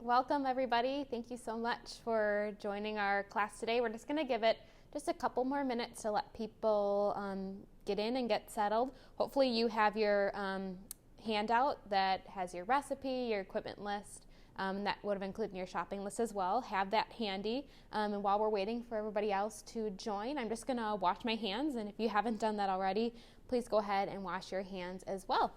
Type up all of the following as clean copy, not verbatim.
Welcome everybody. Thank you so much for joining our class today. We're just going to give it just a couple more minutes to let people get in and get settled. Hopefully you have your handout that has your recipe, your equipment list, that would have included your shopping list as well. Have that handy. And while we're waiting for everybody else to join, I'm just going to wash my hands. And if you haven't done that already, please go ahead and wash your hands as well.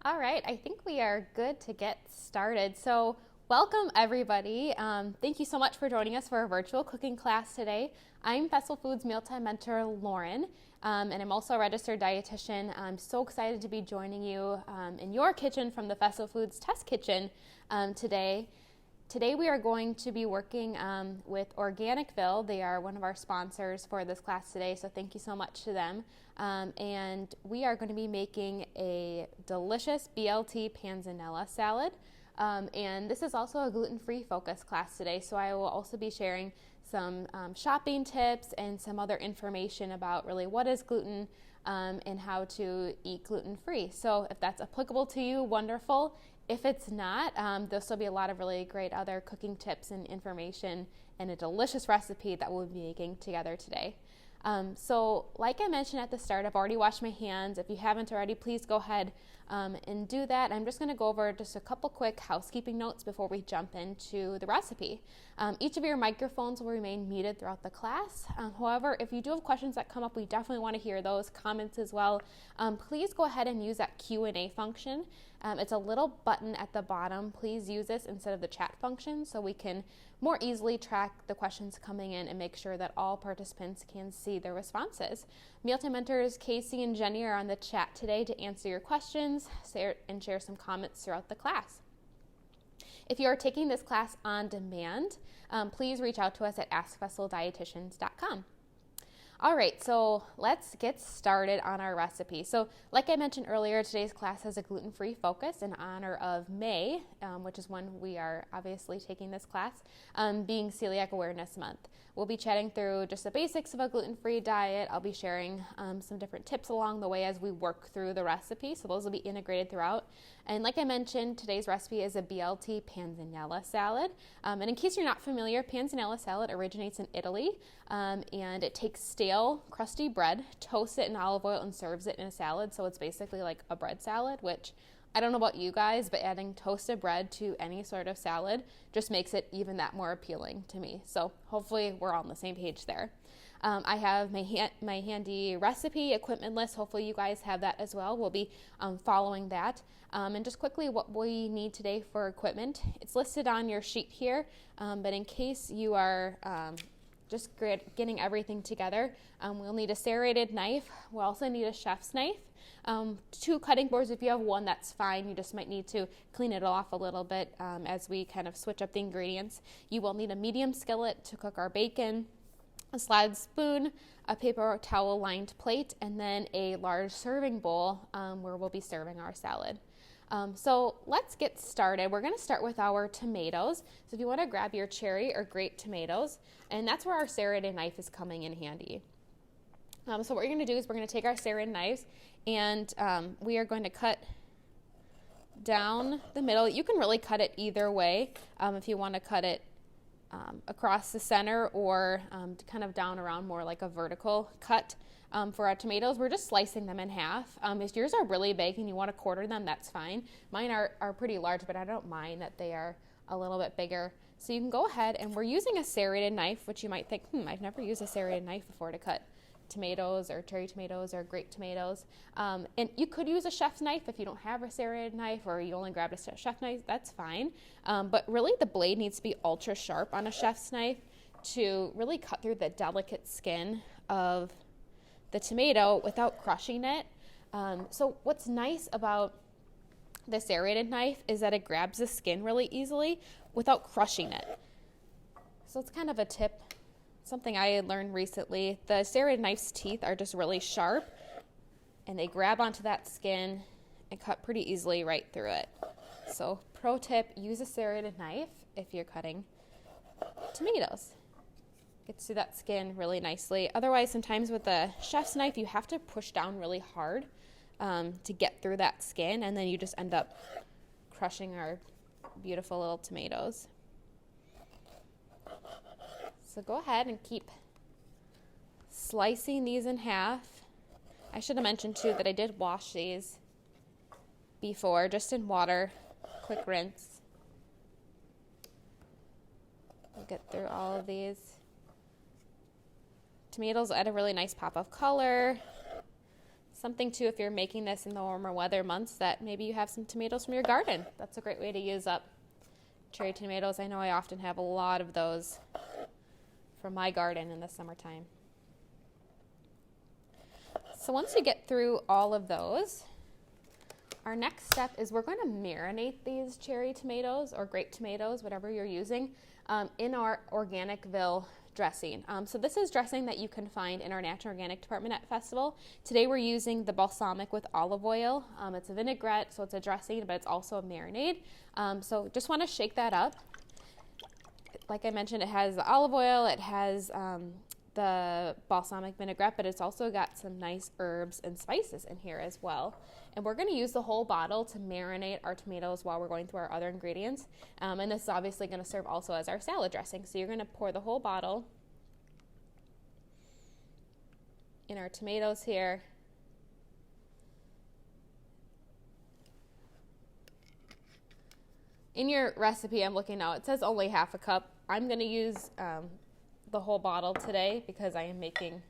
All right, I think we are good to get started. So welcome everybody. Thank you so much for joining us for our virtual cooking class today. I'm Festival Foods Mealtime Mentor Lauren, and I'm also a registered dietitian. I'm so excited to be joining you in your kitchen from the Festival Foods Test Kitchen today. Today we are going to be working with Organicville. They are one of our sponsors for this class today, so thank you so much to them. And we are going to be making a delicious BLT Panzanella salad. And this is also a gluten-free focus class today, so I will also be sharing some shopping tips and some other information about really what is gluten and how to eat gluten-free. So if that's applicable to you, wonderful. If it's not, there'll still be a lot of really great other cooking tips and information and a delicious recipe that we'll be making together today. So like I mentioned at the start, I've already washed my hands. If you haven't already, please go ahead and do that. I'm just going to go over just a couple quick housekeeping notes before we jump into the recipe. Each of your microphones will remain muted throughout the class. However, if you do have questions that come up, we definitely want to hear those comments as well. Please go ahead and use that Q&A function. It's a little button at the bottom. Please use this instead of the chat function so we can more easily track the questions coming in and make sure that all participants can see their responses. Mealtime mentors Casey and Jenny are on the chat today to answer your questions and share some comments throughout the class. If you are taking this class on demand, please reach out to us at askfestivaldietitians.com. All right, so let's get started on our recipe. So like I mentioned earlier, today's class has a gluten-free focus in honor of May, which is when we are obviously taking this class, being Celiac Awareness Month. We'll be chatting through just the basics of a gluten-free diet. I'll be sharing some different tips along the way as we work through the recipe, so those will be integrated throughout. And like I mentioned, today's recipe is a BLT Panzanella salad. And in case you're not familiar, Panzanella salad originates in Italy, and it takes stale, crusty bread, toasts it in olive oil, and serves it in a salad. So it's basically like a bread salad, which I don't know about you guys, but adding toasted bread to any sort of salad just makes it even that more appealing to me. So hopefully we're all on the same page there. I have my handy recipe equipment list. Hopefully you guys have that as well. We'll be following that. And just quickly what we need today for equipment. It's listed on your sheet here, but in case you are just getting everything together, we'll need a serrated knife. We'll also need a chef's knife. 2 cutting boards. If you have one, that's fine. You just might need to clean it off a little bit as we kind of switch up the ingredients. You will need a medium skillet to cook our bacon, a slide spoon, a paper towel lined plate, and then a large serving bowl where we'll be serving our salad. So let's get started. We're going to start with our tomatoes. So if you want to grab your cherry or grape tomatoes, and that's where our serrated knife is coming in handy. So what we're going to do is we're going to take our serrated knives and we are going to cut down the middle. You can really cut it either way if you want to cut it across the center or kind of down around more like a vertical cut. For our tomatoes, we're just slicing them in half. If yours are really big and you want to quarter them, that's fine. Mine are pretty large, but I don't mind that they are a little bit bigger. So you can go ahead, and we're using a serrated knife, which you might think, I've never used a serrated knife before to cut tomatoes or cherry tomatoes or grape tomatoes. And you could use a chef's knife if you don't have a serrated knife or you only grabbed a chef's knife, that's fine. But really the blade needs to be ultra sharp on a chef's knife to really cut through the delicate skin of the tomato without crushing it. So what's nice about the serrated knife is that it grabs the skin really easily without crushing it. So it's kind of a tip something I had learned recently, the serrated knife's teeth are just really sharp, and they grab onto that skin and cut pretty easily right through it. So pro tip, use a serrated knife if you're cutting tomatoes. Gets through that skin really nicely. Otherwise, sometimes with the chef's knife, you have to push down really hard to get through that skin, and then you just end up crushing our beautiful little tomatoes. So go ahead and keep slicing these in half. I should have mentioned too that I did wash these before, just in water, quick rinse. We'll get through all of these. Tomatoes add a really nice pop of color. Something too, if you're making this in the warmer weather months, that maybe you have some tomatoes from your garden. That's a great way to use up cherry tomatoes. I know I often have a lot of those from my garden in the summertime. So once you get through all of those, our next step is we're going to marinate these cherry tomatoes or grape tomatoes, whatever you're using, in our Organicville dressing. So this is dressing that you can find in our Natural Organic department at Festival. Today we're using the balsamic with olive oil. It's a vinaigrette, so it's a dressing, but it's also a marinade. So just want to shake that up. Like I mentioned, it has the olive oil, it has the balsamic vinaigrette, but it's also got some nice herbs and spices in here as well. And we're going to use the whole bottle to marinate our tomatoes while we're going through our other ingredients. And this is obviously going to serve also as our salad dressing. So you're going to pour the whole bottle in our tomatoes here. In your recipe, I'm looking now, it says only half a cup. I'm going to use the whole bottle today because I am making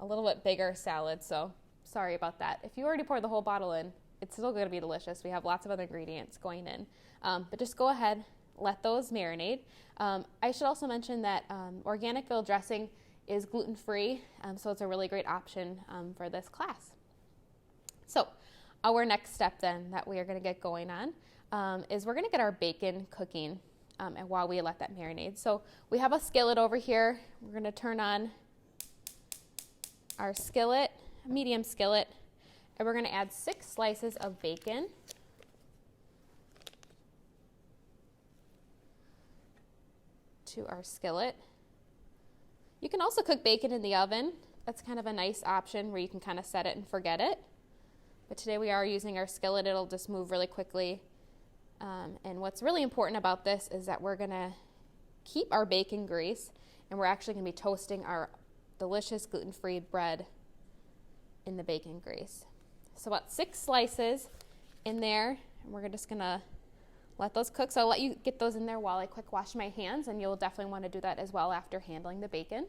a little bit bigger salad, so sorry about that. If you already poured the whole bottle in, it's still going to be delicious. We have lots of other ingredients going in, but just go ahead, let those marinate. I should also mention that Organicville dressing is gluten-free, so it's a really great option for this class. So our next step then that we are going to get going on is we're going to get our bacon cooking and while we let that marinade. So we have a skillet over here. We're going to turn on our skillet, medium skillet, and we're going to add 6 slices of bacon. To our skillet. You can also cook bacon in the oven. That's kind of a nice option where you can kind of set it and forget it. But today we are using our skillet. It'll just move really quickly. And what's really important about this is that we're going to keep our bacon grease, and we're actually going to be toasting our delicious gluten-free bread in the bacon grease. So about 6 slices in there, and we're just going to let those cook. So I'll let you get those in there while I quick wash my hands, and you'll definitely want to do that as well after handling the bacon.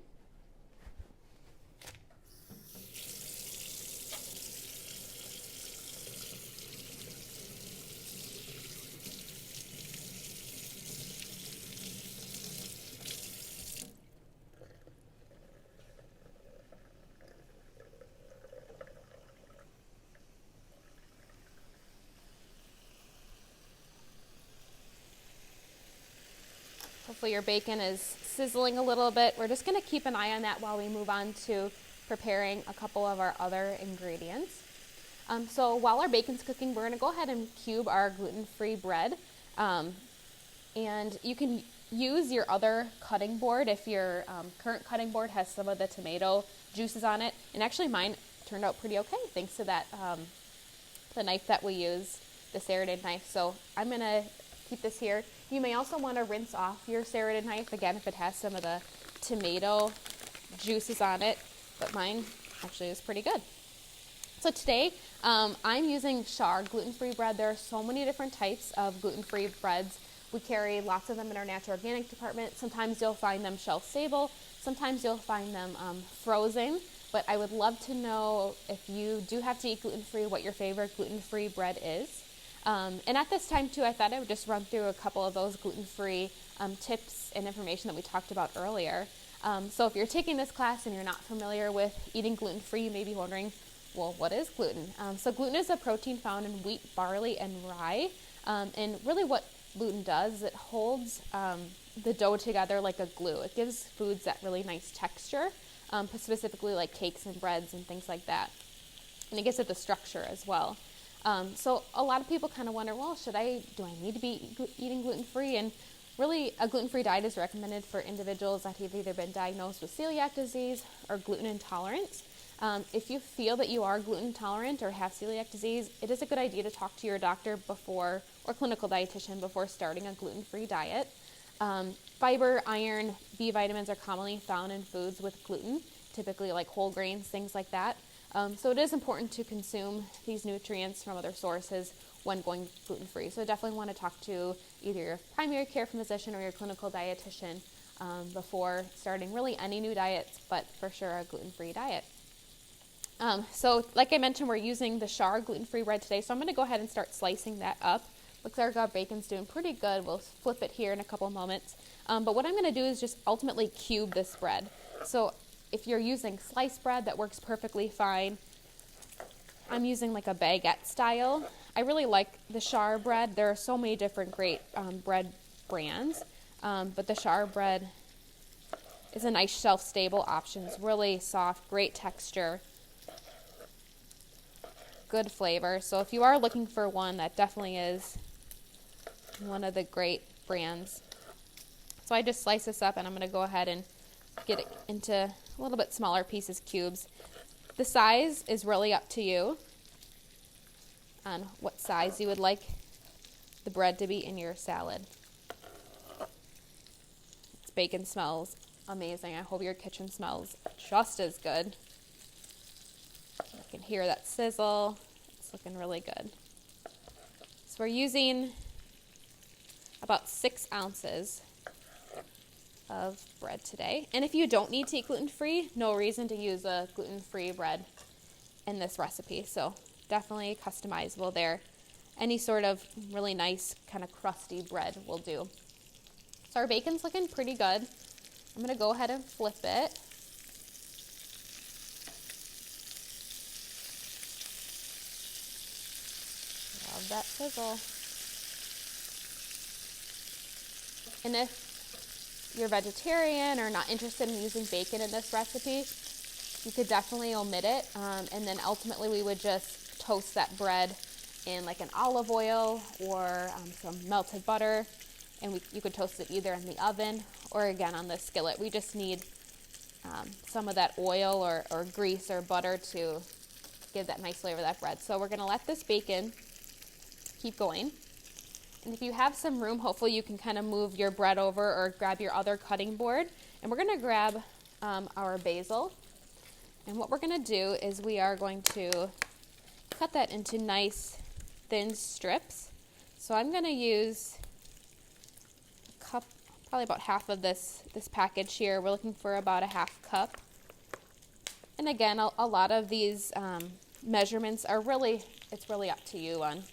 Hopefully your bacon is sizzling a little bit. We're just going to keep an eye on that while we move on to preparing a couple of our other ingredients. So while our bacon's cooking, we're going to go ahead and cube our gluten-free bread. And you can use your other cutting board if your current cutting board has some of the tomato juices on it. And actually mine turned out pretty okay thanks to that the knife that we used, the serrated knife. So I'm going to keep this here. You may also want to rinse off your serrated knife, again, if it has some of the tomato juices on it, but mine actually is pretty good. So today, I'm using Char gluten-free bread. There are so many different types of gluten-free breads. We carry lots of them in our natural organic department. Sometimes you'll find them shelf-stable. Sometimes you'll find them frozen. But I would love to know if you do have to eat gluten-free, what your favorite gluten-free bread is. And at this time, too, I thought I would just run through a couple of those gluten-free tips and information that we talked about earlier. So if you're taking this class and you're not familiar with eating gluten-free, you may be wondering, well, what is gluten? So gluten is a protein found in wheat, barley, and rye. And really what gluten does is it holds the dough together like a glue. It gives foods that really nice texture, specifically like cakes and breads and things like that. And it gives it the structure as well. So a lot of people kind of wonder, well, do I need to be eating gluten-free? And really, a gluten-free diet is recommended for individuals that have either been diagnosed with celiac disease or gluten intolerance. If you feel that you are gluten intolerant or have celiac disease, it is a good idea to talk to your doctor or clinical dietitian before starting a gluten-free diet. Fiber, iron, B vitamins are commonly found in foods with gluten, typically like whole grains, things like that. So it is important to consume these nutrients from other sources when going gluten-free. So definitely want to talk to either your primary care physician or your clinical dietitian before starting really any new diets, but for sure a gluten-free diet. So like I mentioned, we're using the Char gluten-free bread today. So I'm going to go ahead and start slicing that up. Looks like our bacon's doing pretty good. We'll flip it here in a couple moments. But what I'm going to do is just ultimately cube this bread. So if you're using sliced bread, that works perfectly fine. I'm using like a baguette style. I really like the Char bread. There are so many different great bread brands, but the Char bread is a nice shelf-stable option. It's really soft, great texture, good flavor. So if you are looking for one, that definitely is one of the great brands. So I just slice this up, and I'm going to go ahead and get it into a little bit smaller pieces, cubes. The size is really up to you on what size you would like the bread to be in your salad. This bacon smells amazing. I hope your kitchen smells just as good. You can hear that sizzle. It's looking really good. So we're using about 6 ounces of bread today. And if you don't need to eat gluten-free, no reason to use a gluten-free bread in this recipe. So definitely customizable there. Any sort of really nice kind of crusty bread will do. So our bacon's looking pretty good. I'm going to go ahead and flip it. Love that sizzle. And if you're vegetarian or not interested in using bacon in this recipe, you could definitely omit it. And then ultimately we would just toast that bread in like an olive oil or some melted butter. And you could toast it either in the oven or again on the skillet. We just need some of that oil or grease or butter to give that nice flavor to that bread. So we're going to let this bacon keep going. And if you have some room, hopefully you can kind of move your bread over or grab your other cutting board. And we're going to grab our basil. And what we're going to do is we are going to cut that into nice thin strips. So I'm going to use a cup, probably about half of this package here. We're looking for about a half cup. And again, a lot of these measurements are it's really up to you on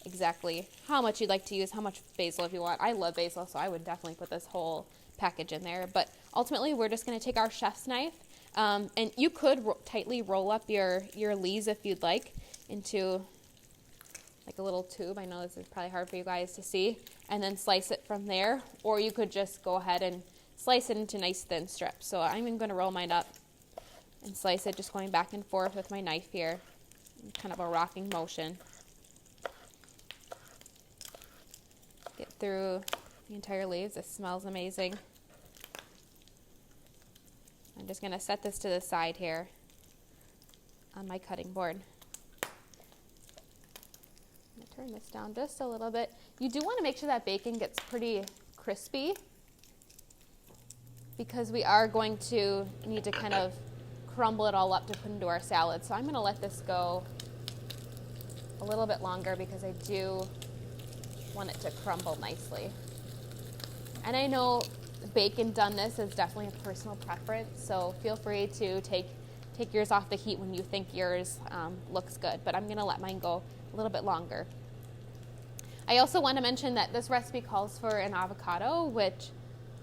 exactly how much you'd like to use, how much basil if you want. I love basil, so I would definitely put this whole package in there. But ultimately, we're just going to take our chef's knife, and you could tightly roll up your leaves if you'd like into like a little tube. I know this is probably hard for you guys to see, and then slice it from there. Or you could just go ahead and slice it into nice thin strips. So I'm even going to roll mine up and slice it, just going back and forth with my knife here, kind of a rocking motion. Get through the entire leaves. This smells amazing. I'm just going to set this to the side here on my cutting board. I'm going to turn this down just a little bit. You do want to make sure that bacon gets pretty crispy because we are going to need to kind of crumble it all up to put into our salad. So I'm going to let this go a little bit longer because I do want it to crumble nicely. And I know bacon done this is definitely a personal preference, so feel free to take yours off the heat when you think yours looks good, but I'm going to let mine go a little bit longer. I also want to mention that this recipe calls for an avocado, which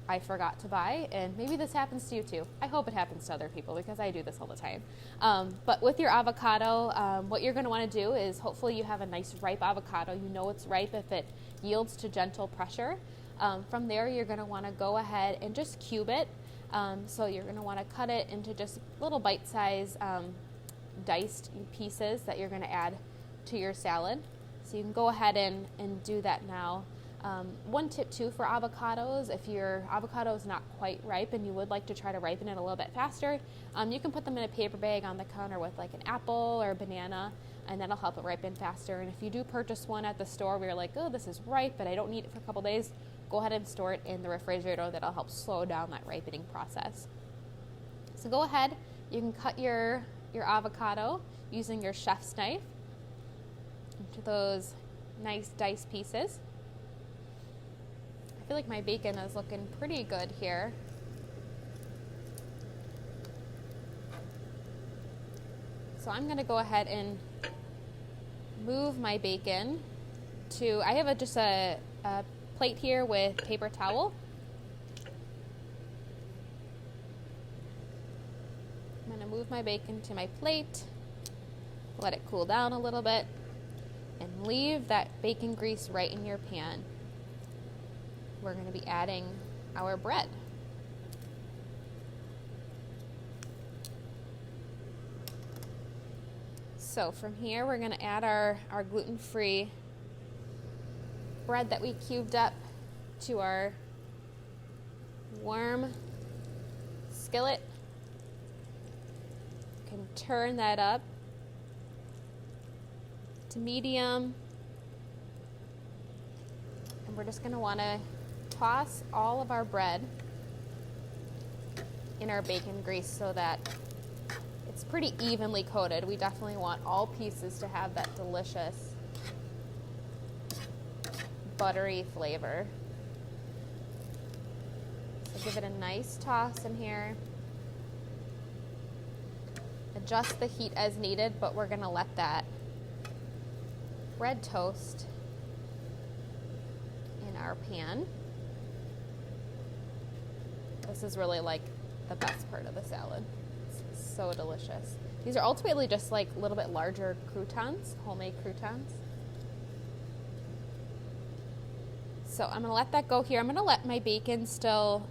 I forgot to buy, and maybe this happens to you too. I hope it happens to other people because I do this all the time. But with your avocado, what you're going to want to do is hopefully you have a nice ripe avocado. You know it's ripe if it yields to gentle pressure. From there, you're going to want to go ahead and just cube it. So you're going to want to cut it into just little bite-sized diced pieces that you're going to add to your salad. So you can go ahead and do that now. One tip too for avocados, if your avocado is not quite ripe and you would like to try to ripen it a little bit faster, you can put them in a paper bag on the counter with like an apple or a banana, and that'll help it ripen faster. And if you do purchase one at the store where you're like, oh, this is ripe, but I don't need it for a couple days, go ahead and store it in the refrigerator. That'll help slow down that ripening process. So go ahead, you can cut your avocado using your chef's knife into those nice diced pieces. I feel like my bacon is looking pretty good here. So I'm going to go ahead and move my bacon to, I have just a plate here with paper towel. I'm going to move my bacon to my plate, let it cool down a little bit, and leave that bacon grease right in your pan. We're going to be adding our bread. So from here, we're going to add our gluten-free bread that we cubed up to our warm skillet. You can turn that up to medium. And we're just going to want to toss all of our bread in our bacon grease so that it's pretty evenly coated. We definitely want all pieces to have that delicious buttery flavor. So give it a nice toss in here. Adjust the heat as needed, but we're going to let that bread toast in our pan. This is really like the best part of the salad. It's so delicious. These are ultimately just like a little bit larger croutons, homemade croutons. So I'm going to let that go here. I'm going to let my bacon still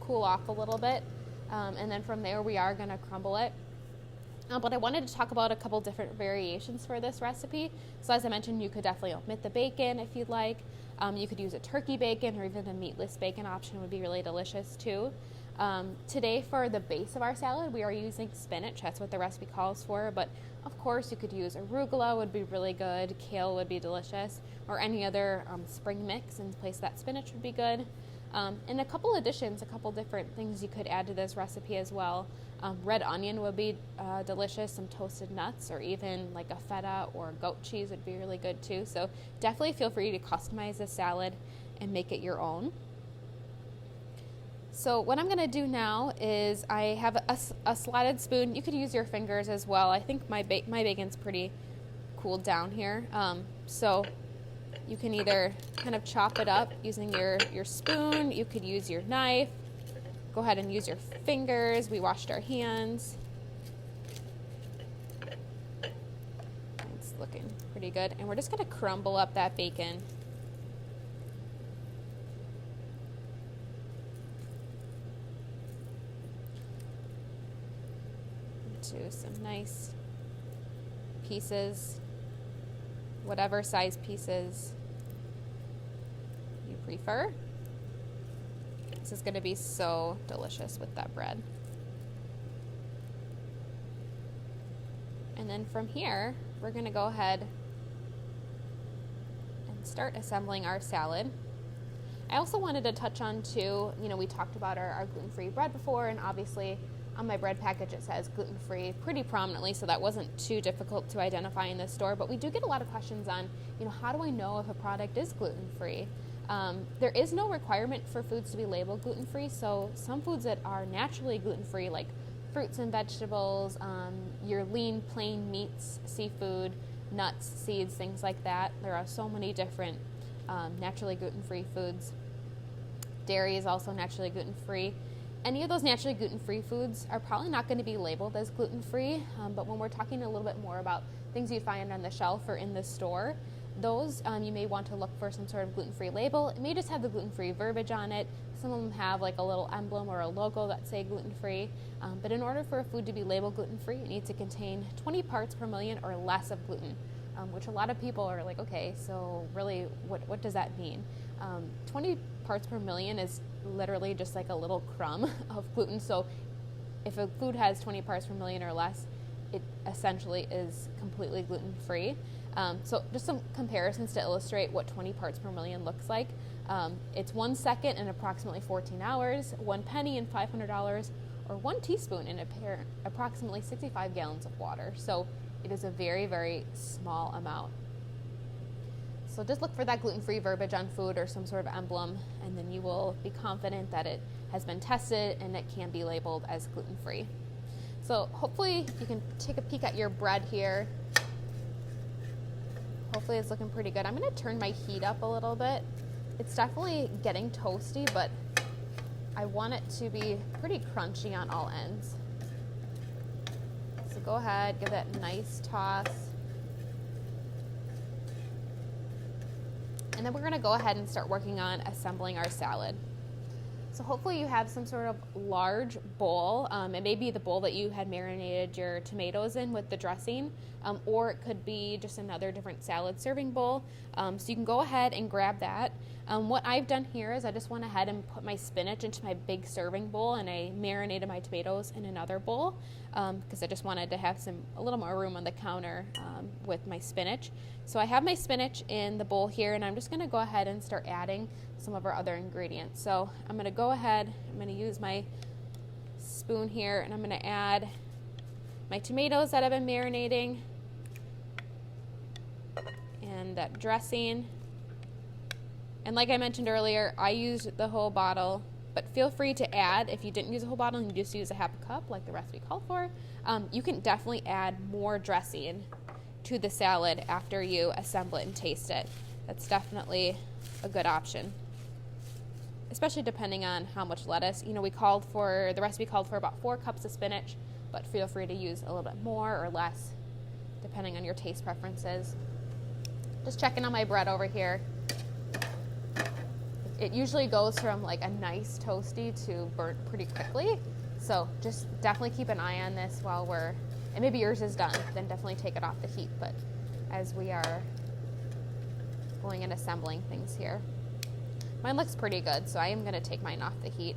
cool off a little bit. And then from there we are going to crumble it. But I wanted to talk about a couple different variations for this recipe. So as I mentioned, you could definitely omit the bacon if you'd like. You could use a turkey bacon, or even a meatless bacon option would be really delicious too. Today for the base of our salad, we are using spinach. That's what the recipe calls for. But of course, you could use arugula, would be really good. Kale would be delicious. Or any other spring mix in place of that spinach would be good. And a couple additions, a couple different things you could add to this recipe as well. Red onion would be delicious, some toasted nuts, or even like a feta or goat cheese would be really good too. So definitely feel free to customize this salad and make it your own. So what I'm going to do now is I have a slotted spoon. You could use your fingers as well. I think my bacon's pretty cooled down here. So you can either kind of chop it up using your spoon. You could use your knife. Go ahead and use your fingers. We washed our hands. It's looking pretty good. And we're just going to crumble up that bacon. Into some nice pieces, whatever size pieces you prefer. This is going to be so delicious with that bread. And then from here, we're going to go ahead and start assembling our salad. I also wanted to touch on too, we talked about our gluten-free bread before, and obviously on my bread package it says gluten-free pretty prominently, so that wasn't too difficult to identify in the store. But we do get a lot of questions on, how do I know if a product is gluten-free? There is no requirement for foods to be labeled gluten-free, so some foods that are naturally gluten-free, like fruits and vegetables, your lean, plain meats, seafood, nuts, seeds, things like that. There are so many different naturally gluten-free foods. Dairy is also naturally gluten-free. Any of those naturally gluten-free foods are probably not going to be labeled as gluten-free, but when we're talking a little bit more about things you find on the shelf or in the store, those, you may want to look for some sort of gluten-free label. It may just have the gluten-free verbiage on it. Some of them have like a little emblem or a logo that say gluten-free. But in order for a food to be labeled gluten-free, it needs to contain 20 parts per million or less of gluten, which a lot of people are like, okay, so really what does that mean? 20 parts per million is literally just like a little crumb of gluten. So if a food has 20 parts per million or less, it essentially is completely gluten-free. So just some comparisons to illustrate what 20 parts per million looks like. It's 1 second in approximately 14 hours, 1 penny in $500, or 1 teaspoon in approximately 65 gallons of water. So it is a very, very small amount. So just look for that gluten-free verbiage on food or some sort of emblem, and then you will be confident that it has been tested and it can be labeled as gluten-free. So hopefully you can take a peek at your bread here. Hopefully it's looking pretty good. I'm going to turn my heat up a little bit. It's definitely getting toasty, but I want it to be pretty crunchy on all ends. So go ahead, give that a nice toss. And then we're going to go ahead and start working on assembling our salad. So hopefully you have some sort of large bowl. It may be the bowl that you had marinated your tomatoes in with the dressing, or it could be just another different salad serving bowl. So you can go ahead and grab that. What I've done here is I just went ahead and put my spinach into my big serving bowl, and I marinated my tomatoes in another bowl because I just wanted to have a little more room on the counter with my spinach. So I have my spinach in the bowl here, and I'm just going to go ahead and start adding some of our other ingredients. So I'm going to go ahead, I'm going to use my spoon here, and I'm going to add my tomatoes that I've been marinating and that dressing. And like I mentioned earlier, I used the whole bottle, but feel free to add, if you didn't use a whole bottle and you just use a half a cup like the recipe called for, you can definitely add more dressing to the salad after you assemble it and taste it. That's definitely a good option, especially depending on how much lettuce. You know, the recipe called for about 4 cups of spinach, but feel free to use a little bit more or less depending on your taste preferences. Just checking on my bread over here. It usually goes from like a nice toasty to burnt pretty quickly. So just definitely keep an eye on this and maybe yours is done, then definitely take it off the heat. But as we are going and assembling things here, mine looks pretty good, so I am going to take mine off the heat.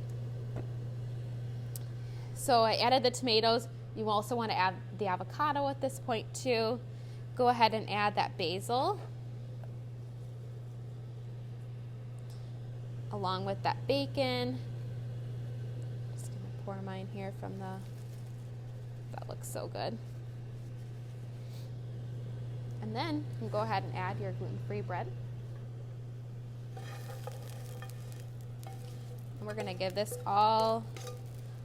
So I added the tomatoes. You also want to add the avocado at this point too. Go ahead and add that basil, along with that bacon. Just going to pour mine here that looks so good. And then you can go ahead and add your gluten-free bread. And we're going to give this all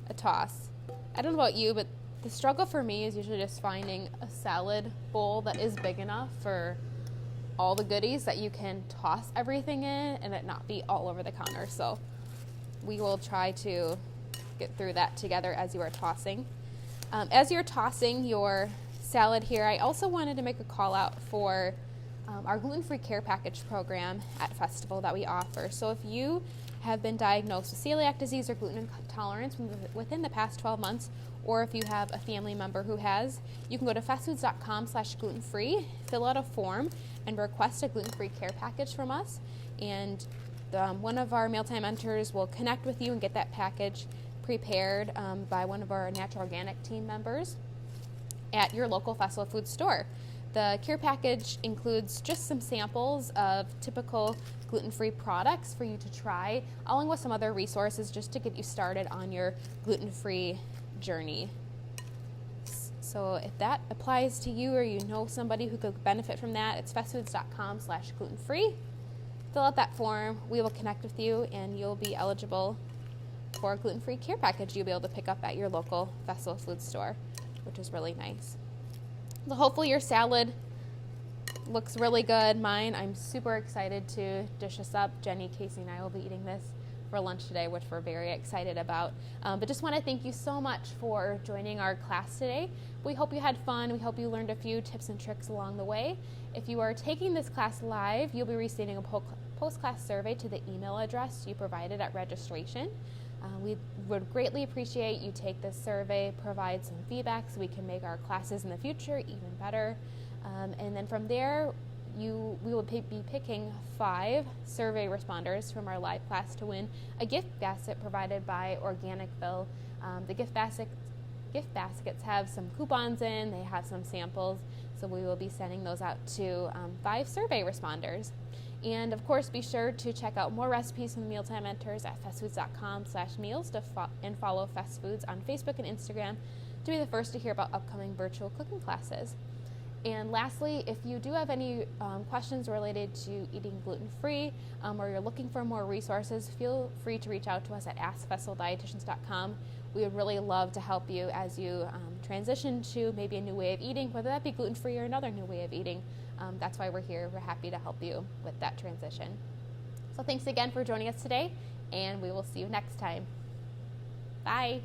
a toss. I don't know about you, but the struggle for me is usually just finding a salad bowl that is big enough for all the goodies that you can toss everything in and it not be all over the counter. So we will try to get through that together as you are tossing. As you're tossing your salad here, I also wanted to make a call out for our gluten-free care package program at Festival that we offer. So if you have been diagnosed with celiac disease or gluten intolerance within the past 12 months, or if you have a family member who has, you can go to fastfoods.com/glutenfree, fill out a form, and request a gluten-free care package from us. And one of our mealtime mentors will connect with you and get that package prepared by one of our natural organic team members at your local Festival Food store. The care package includes just some samples of typical gluten-free products for you to try, along with some other resources just to get you started on your gluten-free journey. So if that applies to you or you know somebody who could benefit from that, it's fastfoods.com/glutenfree. Fill out that form. We will connect with you and you'll be eligible for a gluten-free care package you'll be able to pick up at your local Festival Food store, which is really nice. So hopefully your salad looks really good. Mine, I'm super excited to dish this up. Jenny, Casey, and I will be eating this for lunch today, which we're very excited about. But just want to thank you so much for joining our class today. We hope you had fun. We hope you learned a few tips and tricks along the way. If you are taking this class live, you'll be receiving a post-class survey to the email address you provided at registration. We would greatly appreciate you take this survey, provide some feedback so we can make our classes in the future even better. And then from there, we will be picking 5 survey responders from our live class to win a gift basket provided by Organicville. The gift baskets have some coupons in, they have some samples, so we will be sending those out to 5 survey responders. And of course, be sure to check out more recipes from the Mealtime Mentors at festfoods.com/meals and follow Fest Foods on Facebook and Instagram to be the first to hear about upcoming virtual cooking classes. And lastly, if you do have any questions related to eating gluten-free or you're looking for more resources, feel free to reach out to us at askfestivaldietitians.com. We would really love to help you as you transition to maybe a new way of eating, whether that be gluten-free or another new way of eating. That's why we're here. We're happy to help you with that transition. So thanks again for joining us today, and we will see you next time. Bye.